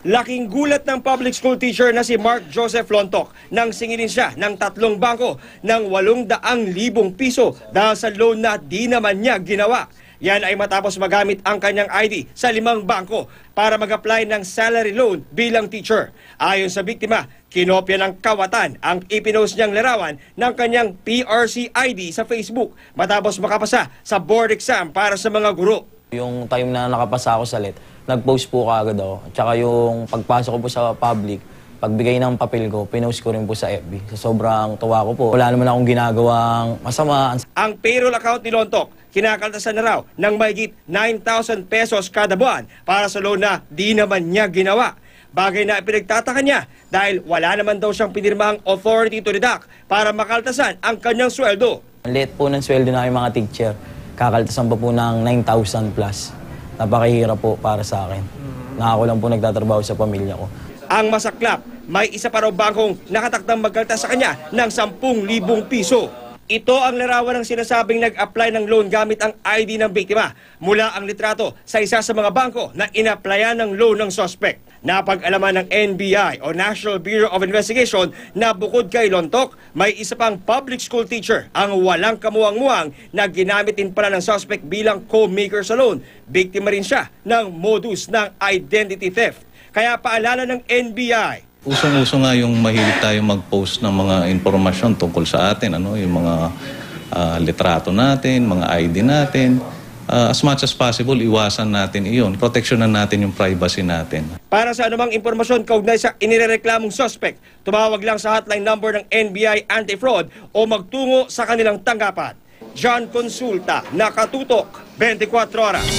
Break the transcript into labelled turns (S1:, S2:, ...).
S1: Laking gulat ng public school teacher na si Mark Joseph Lontok nang singilin siya ng 3 bangko ng 800,000 piso dahil sa loan na di naman niya ginawa. Yan ay matapos magamit ang kanyang ID sa 5 bangko para mag-apply ng salary loan bilang teacher. Ayon sa biktima, kinopya ng kawatan ang ipinost niyang larawan ng kanyang PRC ID sa Facebook matapos makapasa sa board exam para sa mga guro.
S2: Yung time na nakapasa ako sa LET, nag-post po kaagad ako. Tsaka yung pagpasok ko po sa public, pagbigay ng papel ko, pinost ko rin po sa FB. Sa sobrang tuwa ko po, wala naman akong ginagawang masama.
S1: Ang payroll account ni Lontok, kinakaltasan na raw ng mahigit 9,000 pesos kada buwan para sa loan na di naman niya ginawa. Bagay na pinagtataka niya dahil wala naman daw siyang pinirmahang authority to deduct para makaltasan ang kanyang sweldo.
S2: Ang liit po ng sweldo na mga teacher, kakaltasan pa po ng 9,000 plus. Napakahirap po para sa akin. Ako lang po nagtatrabaho sa pamilya ko.
S1: Ang masaklap, may isa pa raw bangkong nakatakdang magkaltas sa kanya ng 10,000 piso. Ito ang larawan ng sinasabing nag-apply ng loan gamit ang ID ng biktima mula ang litrato sa isa sa mga bangko na in-applyan ng loan ng suspect. Napag-alaman ng NBI o National Bureau of Investigation na bukod kay Lontok, may isa pang public school teacher ang walang kamuwang-muwang na ginamit din pala ng suspect bilang co-maker sa loan. Biktima rin siya ng modus ng identity theft. Kaya paalala ng NBI,
S3: usong-uso nga yung mahilig tayo mag-post ng mga impormasyon tungkol sa atin, yung mga litrato natin, mga ID natin. As much as possible, iwasan natin iyon. Proteksyonan natin yung privacy natin.
S1: Para sa anumang impormasyon kaugnay sa inirereklamong suspect, tumawag lang sa hotline number ng NBI Anti-Fraud o magtungo sa kanilang tanggapan. John Consulta, Nakatutok, 24 Oras.